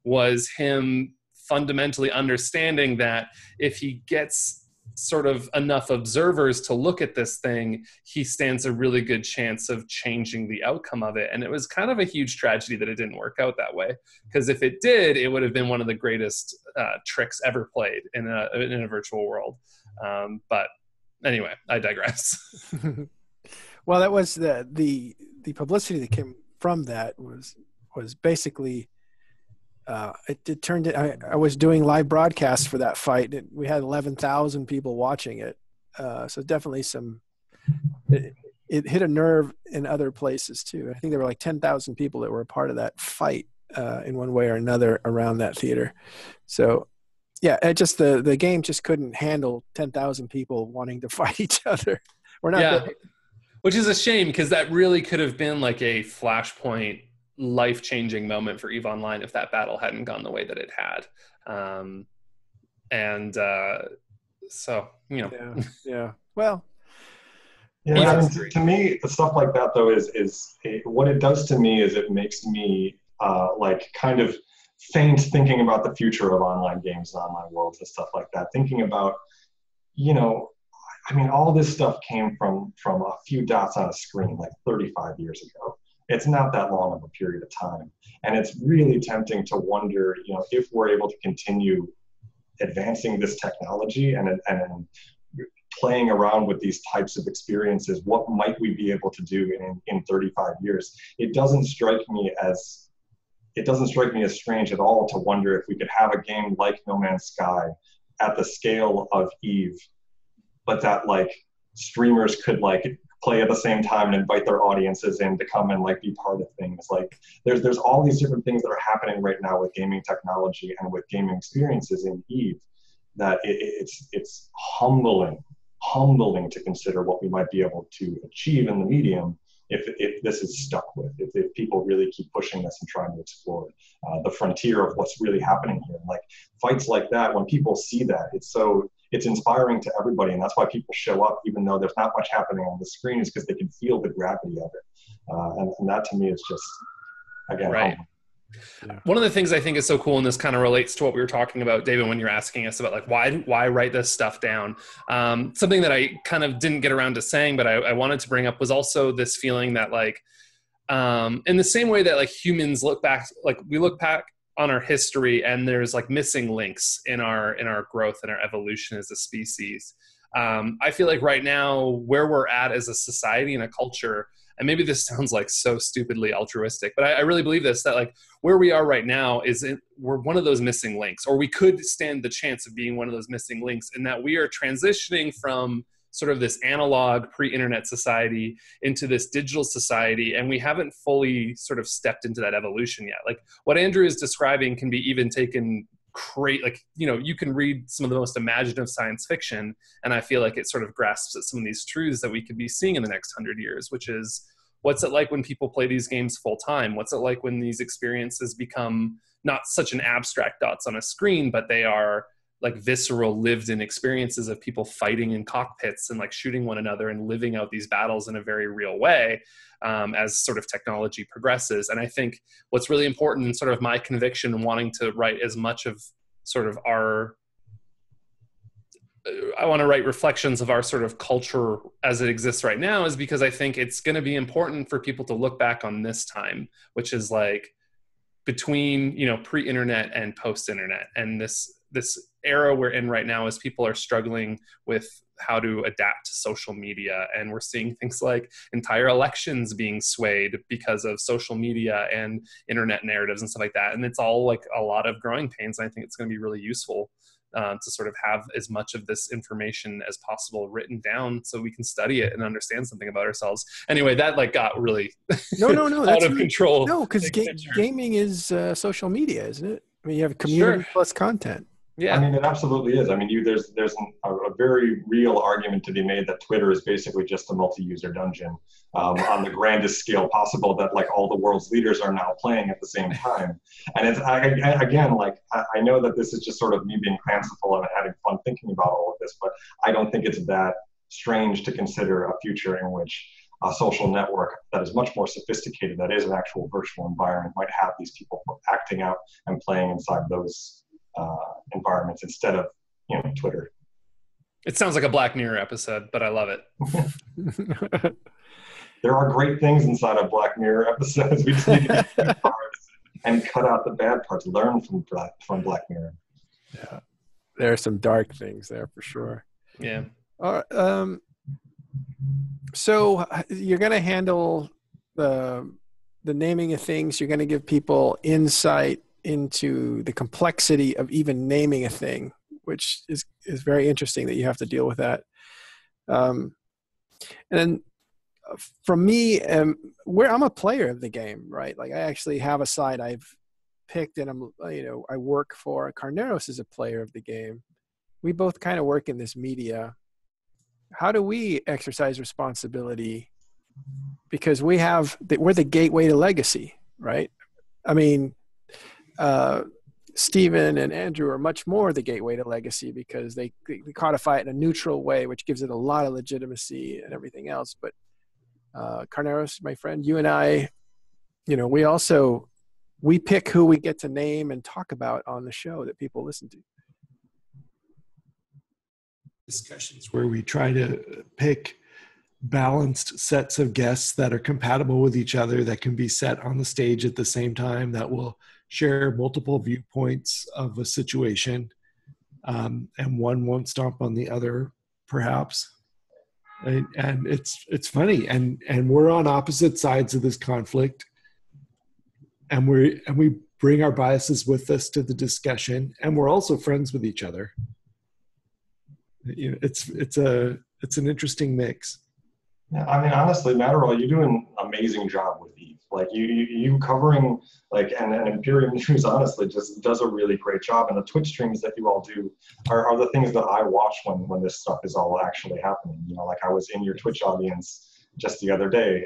was him fundamentally understanding that if he gets sort of enough observers to look at this thing, he stands a really good chance of changing the outcome of it. And it was kind of a huge tragedy that it didn't work out that way, because if it did, it would have been one of the greatest tricks ever played in a virtual world. But anyway, I digress. Well, that was the publicity that came from that was basically it turned it. I was doing live broadcasts for that fight. We had 11,000 people watching it, so definitely it hit a nerve in other places too. I think there were like 10,000 people that were a part of that fight in one way or another around that theater. So. Yeah, the game just couldn't handle 10,000 people wanting to fight each other. We're not. Yeah, which is a shame, because that really could have been like a flashpoint, life-changing moment for EVE Online if that battle hadn't gone the way that it had. So Yeah. Well. Yeah, I mean, to me, the stuff like that though is what it does to me is it makes me like kind of faint thinking about the future of online games and online worlds and stuff like that. Thinking about, I mean, all this stuff came from a few dots on a screen like 35 years ago. It's not that long of a period of time. And it's really tempting to wonder, if we're able to continue advancing this technology and playing around with these types of experiences, what might we be able to do in 35 years? It doesn't strike me as strange at all to wonder if we could have a game like No Man's Sky at the scale of EVE, but that like streamers could like play at the same time and invite their audiences in to come and like be part of things. Like there's all these different things that are happening right now with gaming technology and with gaming experiences in EVE that it's humbling to consider what we might be able to achieve in the medium if this is stuck with, if people really keep pushing this and trying to explore the frontier of what's really happening here. Like fights like that, when people see that, it's inspiring to everybody, and that's why people show up even though there's not much happening on the screen, is because they can feel the gravity of it. And that to me is just, again, right. humbling. Yeah. One of the things I think is so cool, and this kind of relates to what we were talking about, David, when you're asking us about like why write this stuff down. Something that I kind of didn't get around to saying, but I wanted to bring up was also this feeling that like, in the same way that like humans look back, like we look back on our history, and there's like missing links in our growth and our evolution as a species. I feel like right now where we're at as a society and a culture, and maybe this sounds like so stupidly altruistic, but I really believe this, that like where we are right now we're one of those missing links, or we could stand the chance of being one of those missing links, in that we are transitioning from sort of this analog pre-internet society into this digital society, and we haven't fully sort of stepped into that evolution yet. Like what Andrew is describing can be even taken like, you know, you can read some of the most imaginative science fiction, and I feel like it sort of grasps at some of these truths that we could be seeing in the next 100 years, which is, what's it like when people play these games full time? What's it like when these experiences become not such an abstract dots on a screen, but they are like visceral, lived in experiences of people fighting in cockpits and like shooting one another and living out these battles in a very real way, as sort of technology progresses. And I think what's really important, and sort of my conviction in wanting to write as much of sort of I want to write reflections of our sort of culture as it exists right now, is because I think it's going to be important for people to look back on this time, which is like between, you know, pre-internet and post-internet, and this era we're in right now, as people are struggling with how to adapt to social media. And we're seeing things like entire elections being swayed because of social media and internet narratives and stuff like that. And it's all like a lot of growing pains. And I think it's going to be really useful to sort of have as much of this information as possible written down so we can study it and understand something about ourselves. Anyway, that like got really no, out that's of control. No, because gaming is social media, isn't it? I mean, you have community plus content. Yeah, I mean, it absolutely is. I mean, there's a very real argument to be made that Twitter is basically just a multi-user dungeon on the grandest scale possible, that like all the world's leaders are now playing at the same time. And it's again, like I know that this is just sort of me being fanciful and having fun thinking about all of this, but I don't think it's that strange to consider a future in which a social network that is much more sophisticated, that is an actual virtual environment, might have these people acting out and playing inside those environments instead of, you know, Twitter. It sounds like a Black Mirror episode, but I love it. There are great things inside of Black Mirror episodes. We just need to be good parts and cut out the bad parts. Learn from Black Mirror. Yeah, there are some dark things there for sure. Yeah. So you're going to handle the naming of things. You're going to give people insight into the complexity of even naming a thing, which is very interesting that you have to deal with that. And then from me, where I'm a player of the game, right? Like I actually have a side I've picked, and I work for Carneros as a player of the game. We both kind of work in this media. How do we exercise responsibility? Because we're the gateway to legacy, right? I mean, Stephen and Andrew are much more the gateway to legacy because they codify it in a neutral way, which gives it a lot of legitimacy and everything else. But Carneros, my friend, you and I, we pick who we get to name and talk about on the show that people listen to. Discussions where we try to pick balanced sets of guests that are compatible with each other, that can be set on the stage at the same time, that will share multiple viewpoints of a situation, and one won't stomp on the other, perhaps. And it's funny, and we're on opposite sides of this conflict, and we bring our biases with us to the discussion, and we're also friends with each other. It's an interesting mix. Yeah, I mean, honestly, Matterall, you do an amazing job with Eve. Like you covering, like, and Imperium News, honestly, just does a really great job. And the Twitch streams that you all do are the things that I watch when this stuff is all actually happening. Like I was in your Twitch audience just the other day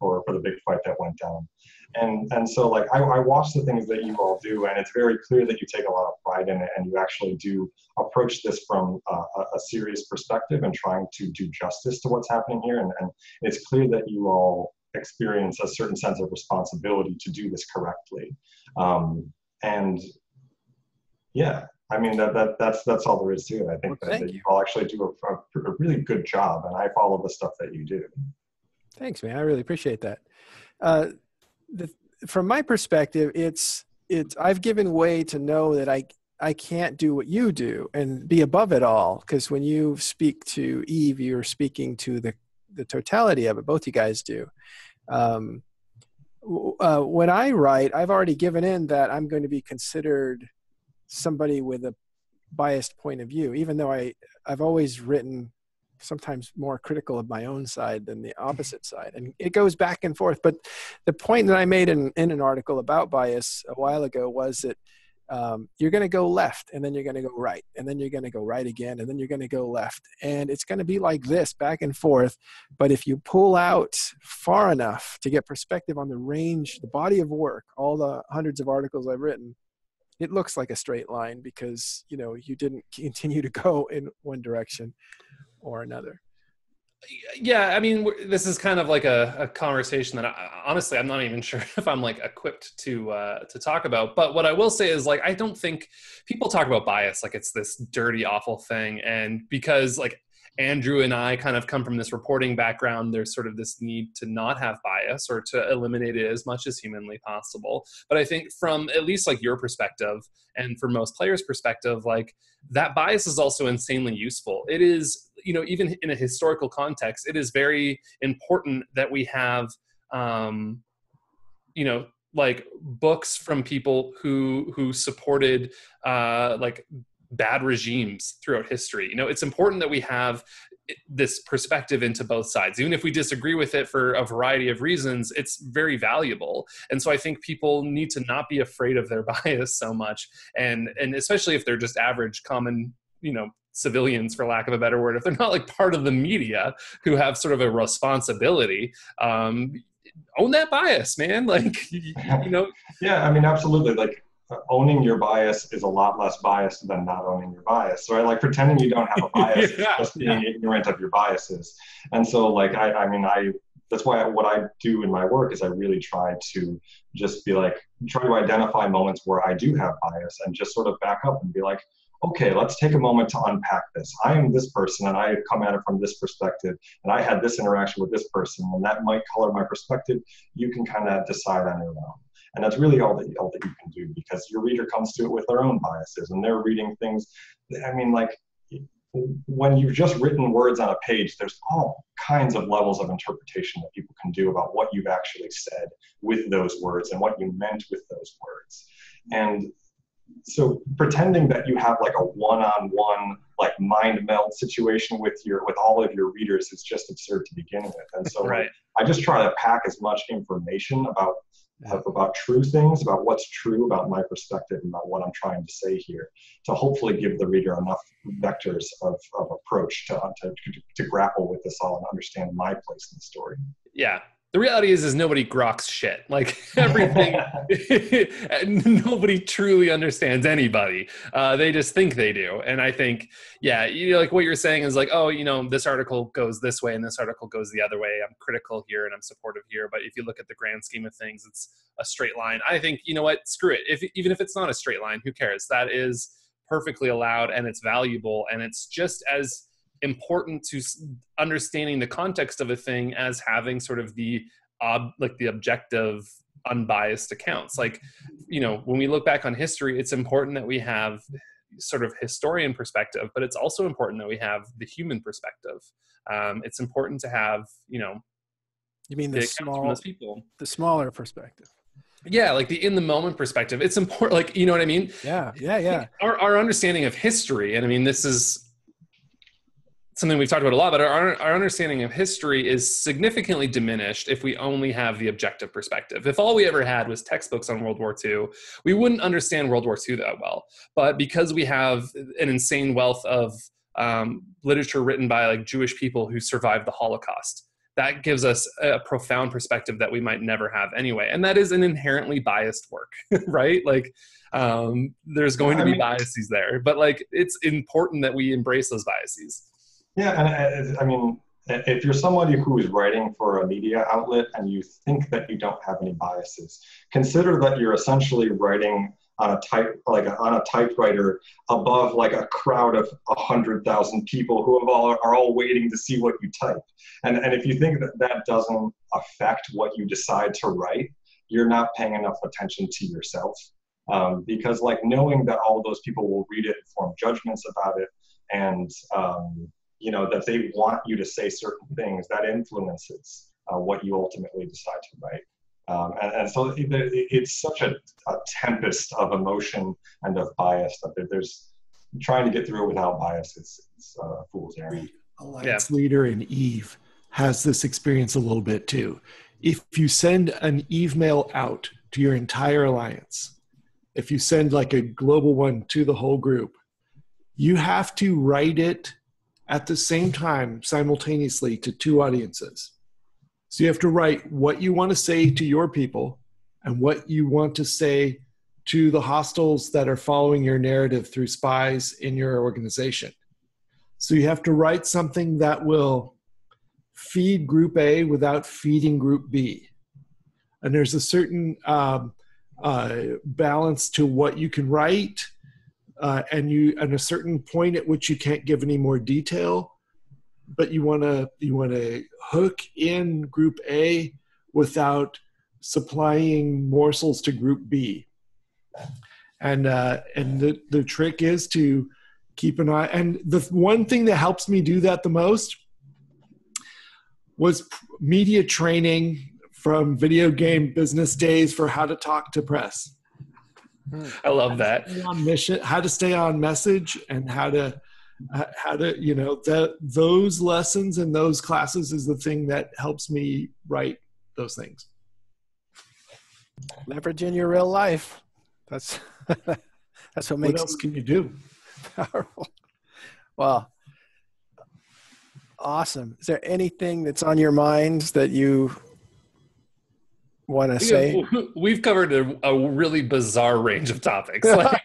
for the big fight that went down. And so like I watch the things that you all do, and it's very clear that you take a lot of pride in it, and you actually do approach this from a serious perspective and trying to do justice to what's happening here. And it's clear that you all experience a certain sense of responsibility to do this correctly. And yeah, I mean, that's all there is to it. I think that you all actually do a really good job, and I follow the stuff that you do. Thanks, man. I really appreciate that. From my perspective, it's I've given way to know that I can't do what you do and be above it all. Because when you speak to Eve, you're speaking to the totality of it. Both you guys do. When I write, I've already given in that I'm going to be considered somebody with a biased point of view, even though I've always written sometimes more critical of my own side than the opposite side. And it goes back and forth. But the point that I made in an article about bias a while ago was that you're going to go left, and then you're going to go right, and then you're going to go right again, and then you're going to go left. And it's going to be like this back and forth. But if you pull out far enough to get perspective on the range, the body of work, all the hundreds of articles I've written, it looks like a straight line because, you didn't continue to go in one direction or another. Yeah, I mean, this is kind of like a conversation that honestly, I'm not even sure if I'm like equipped to talk about. But what I will say is, like, I don't think people talk about bias like it's this dirty, awful thing. And because like Andrew and I kind of come from this reporting background, there's sort of this need to not have bias or to eliminate it as much as humanly possible. But I think from at least like your perspective and for most players' perspective, like that bias is also insanely useful. It is, even in a historical context, it is very important that we have, like books from people who supported like bad regimes throughout history. It's important that we have this perspective into both sides. Even if we disagree with it for a variety of reasons, it's very valuable. And so I think people need to not be afraid of their bias so much. And especially if they're just average, common, civilians, for lack of a better word, if they're not like part of the media who have sort of a responsibility, own that bias, man. Like, Yeah, I mean, absolutely. Like, owning your bias is a lot less biased than not owning your bias, right? Like pretending you don't have a bias is just being ignorant of your biases. And so like, that's why what I do in my work is I really try to just be like, try to identify moments where I do have bias and just sort of back up and be like, okay, let's take a moment to unpack this. I am this person and I come at it from this perspective and I had this interaction with this person and that might color my perspective. You can kind of decide on your own. And that's really all that you can do, because your reader comes to it with their own biases and they're reading things. I mean, like when you've just written words on a page, there's all kinds of levels of interpretation that people can do about what you've actually said with those words and what you meant with those words. And so pretending that you have like a one-on-one like mind meld situation with all of your readers is just absurd to begin with. And so right. I just try to pack as much information about true things, about what's true about my perspective, about what I'm trying to say here, to hopefully give the reader enough vectors of approach to grapple with this all and understand my place in the story. Yeah. The reality is nobody groks shit. Like everything, nobody truly understands anybody. They just think they do. And I think, yeah, like what you're saying is like, oh, this article goes this way and this article goes the other way. I'm critical here and I'm supportive here. But if you look at the grand scheme of things, it's a straight line. I think, you know what, screw it. Even if it's not a straight line, who cares? That is perfectly allowed and it's valuable. And it's just as important to understanding the context of a thing as having sort of the objective unbiased accounts. Like, when we look back on history, it's important that we have sort of historian perspective, but it's also important that we have the human perspective. It's important to have, you mean the smaller perspective. Yeah, like the in the moment perspective. It's important, like, you know what I mean? Yeah. Our understanding of history, and I mean, this is something we've talked about a lot, but our understanding of history is significantly diminished if we only have the objective perspective. If all we ever had was textbooks on World War II, we wouldn't understand World War II that well. But because we have an insane wealth of literature written by like Jewish people who survived the Holocaust, that gives us a profound perspective that we might never have anyway. And that is an inherently biased work, right? Like, there's going to be biases there, but like, it's important that we embrace those biases. Yeah, and I mean, if you're somebody who is writing for a media outlet and you think that you don't have any biases, consider that you're essentially writing on a typewriter above like a crowd of 100,000 people who are all waiting to see what you type. And if you think that doesn't affect what you decide to write, you're not paying enough attention to yourself. because like knowing that all of those people will read it and form judgments about it, and you know, that they want you to say certain things, that influences what you ultimately decide to write. And so it's such a tempest of emotion and of bias that there's trying to get through it without bias. It's a fool's errand. Alliance leader in Eve has this experience a little bit too. If you send an Eve mail out to your entire alliance, if you send like a global one to the whole group, you have to write it at the same time simultaneously to two audiences. So you have to write what you want to say to your people and what you want to say to the hostiles that are following your narrative through spies in your organization. So you have to write something that will feed Group A without feeding Group B. And there's a certain balance to what you can write, and a certain point at which you can't give any more detail. But you want to hook in Group A without supplying morsels to Group B. And the trick is to keep an eye. And the one thing that helps me do that the most was media training from video game business days for how to talk to press. I love that. On mission, how to stay on message, and how to you know, those lessons and those classes is the thing that helps me write those things. Leverage in your real life. That's what makes. What else can you do? Powerful. Well, awesome. Is there anything that's on your mind that you want to say? We've covered a really bizarre range of topics. Like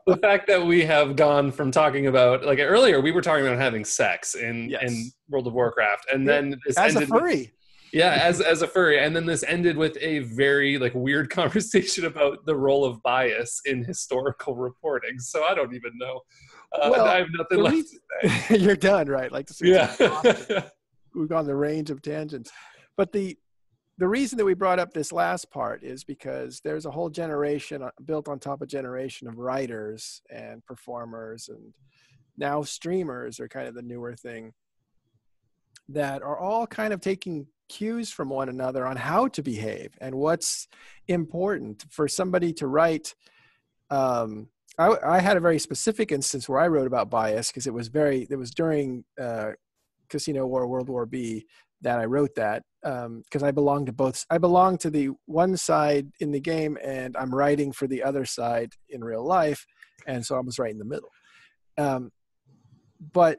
the fact that we have gone from talking about, like earlier, we were talking about having sex in World of Warcraft, and then this as ended a furry. As a furry, and then this ended with a very like weird conversation about the role of bias in historical reporting. So I don't even know. I have nothing left to say. You're done, right? Like we've gone the range of tangents, but the reason that we brought up this last part is because there's a whole generation built on top of generation of writers and performers, and now streamers are kind of the newer thing, that are all kind of taking cues from one another on how to behave and what's important for somebody to write. I had a very specific instance where I wrote about bias because it was during Casino War, World War B, that I wrote that, because I belong to both. I belong to the one side in the game, and I'm writing for the other side in real life, and so I was right in the middle. But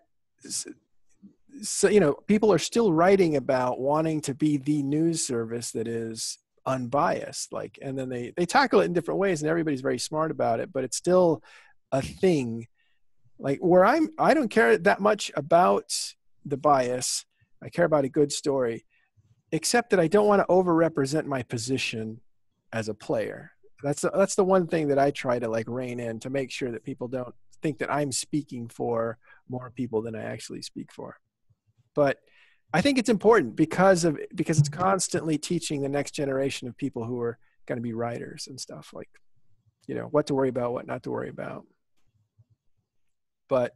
so, you know, people are still writing about wanting to be the news service that is unbiased, like, and then they tackle it in different ways, and everybody's very smart about it, but it's still a thing. Like where I don't care that much about the bias. I care about a good story, except that I don't want to overrepresent my position as a player. That's the one thing that I try to like rein in, to make sure that people don't think that I'm speaking for more people than I actually speak for. But I think it's important because it's constantly teaching the next generation of people who are going to be writers and stuff, like, you know, what to worry about, what not to worry about. But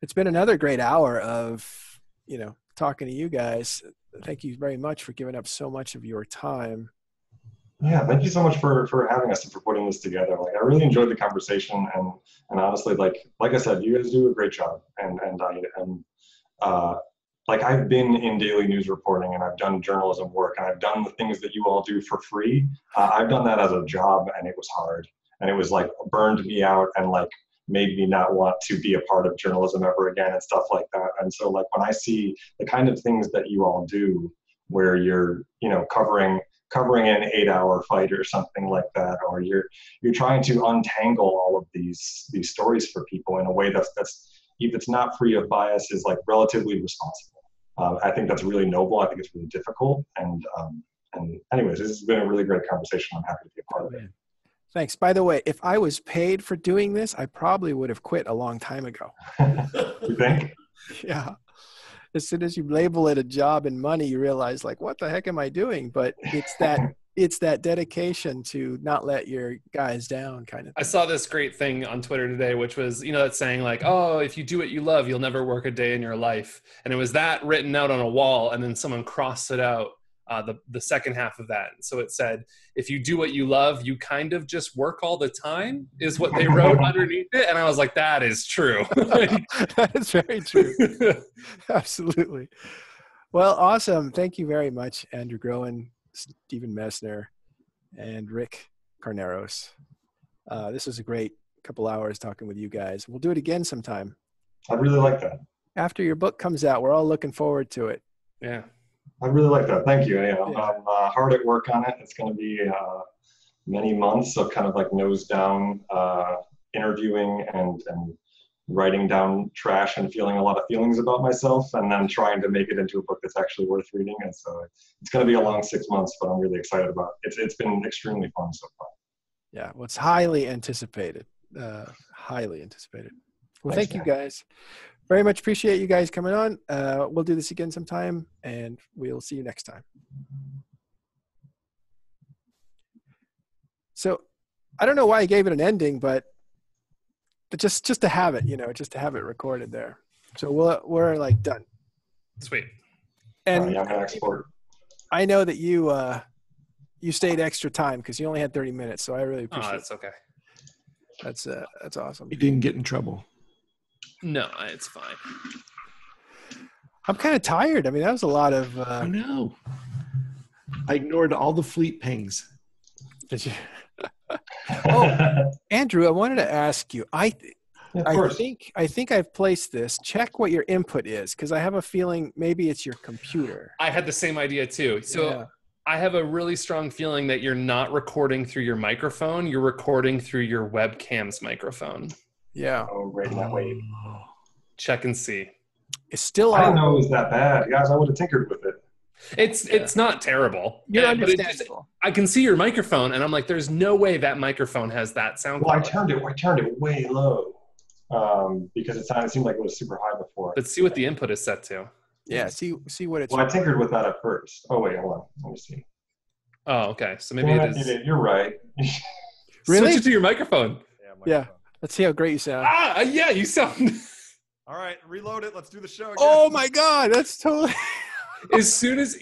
it's been another great hour of, you know, talking to you guys. Thank you very much for giving up so much of your time. Yeah, thank you so much for having us and for putting this together. Like, I really enjoyed the conversation, and honestly, like I said, you guys do a great job, and I am like, I've been in daily news reporting, and I've done journalism work, and I've done the things that you all do for free. I've done that as a job, and it was hard, and it was like burned me out, and like made me not want to be a part of journalism ever again and stuff like that. And so like when I see the kind of things that you all do, where you're, you know, covering an 8-hour fight or something like that, or you're trying to untangle all of these stories for people in a way that's if it's not free of bias, is like relatively responsible. I think that's really noble. I think it's really difficult. And anyways, this has been a really great conversation. I'm happy to be a part of it. Thanks. By the way, if I was paid for doing this, I probably would have quit a long time ago. You think? Yeah. As soon as you label it a job and money, you realize, like, what the heck am I doing? But it's that it's that dedication to not let your guys down kind of I thing. saw this great thing on Twitter today, which was, that saying like, oh, if you do what you love, you'll never work a day in your life. And it was that written out on a wall, and then someone crossed it out, the second half of that. So it said, if you do what you love, you kind of just work all the time, is what they wrote underneath it. And I was like, that is true. That is very true. Absolutely. Well, awesome. Thank you very much, Andrew Groen, Stephen Messner, and Rick Carneros. This was a great couple hours talking with you guys. We'll do it again sometime. I'd really like that. After your book comes out, we're all looking forward to it. Yeah. I'd really like that. Thank you. I'm hard at work on it. It's going to be many months of kind of like nose down interviewing and writing down trash and feeling a lot of feelings about myself, and then trying to make it into a book that's actually worth reading. And so it's going to be a long 6 months, but I'm really excited about it. It's been extremely fun so far. Yeah, well, it's highly anticipated. Highly anticipated. Well, thank you guys. Very much appreciate you guys coming on. We'll do this again sometime, and we'll see you next time. So I don't know why I gave it an ending, but just to have it, just to have it recorded there. So we're like done. Sweet. And I'm gonna export. I know that you stayed extra time because you only had 30 minutes, so I really appreciate that's okay. That's awesome. You didn't get in trouble. No, it's fine. I'm kind of tired. I mean, that was a lot of. I know. I ignored all the fleet pings. Did you? Oh, Andrew, I wanted to ask you. I think I've placed this. Check what your input is, because I have a feeling maybe it's your computer. I had the same idea too. So yeah. I have a really strong feeling that you're not recording through your microphone. You're recording through your webcam's microphone. Yeah. Oh, right in that way. Check and see. It's still. I didn't know it was that bad, guys. I would have tinkered with it. It's not terrible. You're but I can see your microphone, and I'm like, there's no way that microphone has that sound. Well, I turned it way low because it seemed like it was super high before. But see what the input is set to. Yeah, see what it's. Well, I tinkered with that at first. Oh wait, hold on. Let me see. Oh, okay. So maybe it is. You're right. Really? Switch it to your microphone. Yeah. Let's see how great you sound. Yeah, you sound. All right, reload it. Let's do the show again. Oh my God, that's totally. As soon as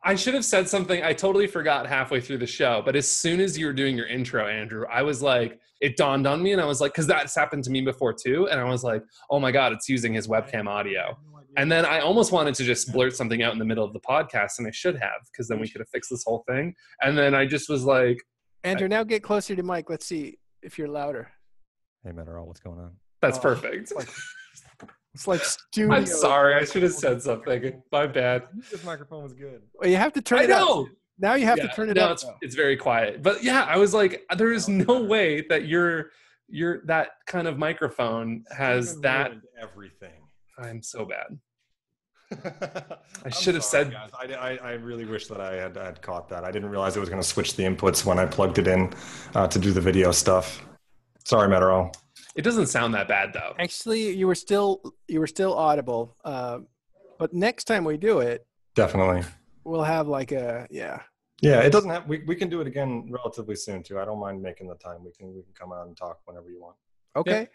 I should have said something, I totally forgot halfway through the show. But as soon as you were doing your intro, Andrew, I was like, it dawned on me, and I was like, because that's happened to me before too, and I was like, oh my God, it's using his webcam audio. And then I almost wanted to just blurt something out in the middle of the podcast, and I should have, because then we could have fixed this whole thing. And then I just was like, Andrew, now get closer to Mike. Let's see if you're louder. Hey, Matterall, what's going on? That's perfect. It's like studio. I'm sorry. I should have said something. My bad. This microphone was good. Well, you have to turn it up. Now you have to turn it up. It's very quiet. But yeah, I was like, there is no way that you're that kind of microphone has that. Everything. I'm so bad. I should have said. Guys. I really wish that I had caught that. I didn't realize it was going to switch the inputs when I plugged it in to do the video stuff. Sorry, Matterall. It doesn't sound that bad though. Actually, you were still audible. But next time we do it, definitely we'll have like a yeah. Yeah, it doesn't have. We can do it again relatively soon too. I don't mind making the time. We can come out and talk whenever you want. Okay.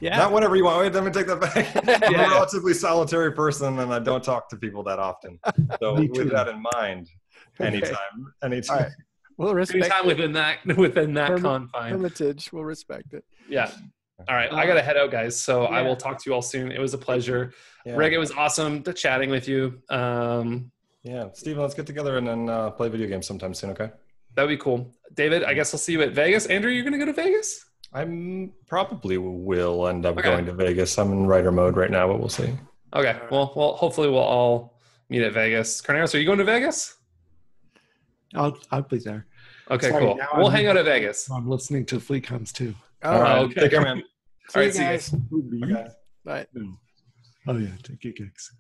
Yeah. Not whenever you want. Wait, let me take that back. I'm a relatively solitary person, and I don't talk to people that often. So with that in mind, anytime. All right. We'll respect anytime within that confine. Hermitage, we'll respect it. Yeah. All right. I got to head out, guys. So I will talk to you all soon. It was a pleasure. Yeah. Rick, it was awesome chatting with you. Yeah. Steven, let's get together and then play video games sometime soon, okay? That'd be cool. David, I guess I'll see you at Vegas. Andrew, you're going to go to Vegas? I probably will end up going to Vegas. I'm in writer mode right now, but we'll see. Okay. Well, hopefully we'll all meet at Vegas. Carneros, are you going to Vegas? I'll be there. Okay, cool. We'll hang out at Vegas. I'm listening to Fleet Comes too. All right. Okay. Take care, man. All right, see you guys. guys. Bye. Oh yeah, take your gigs.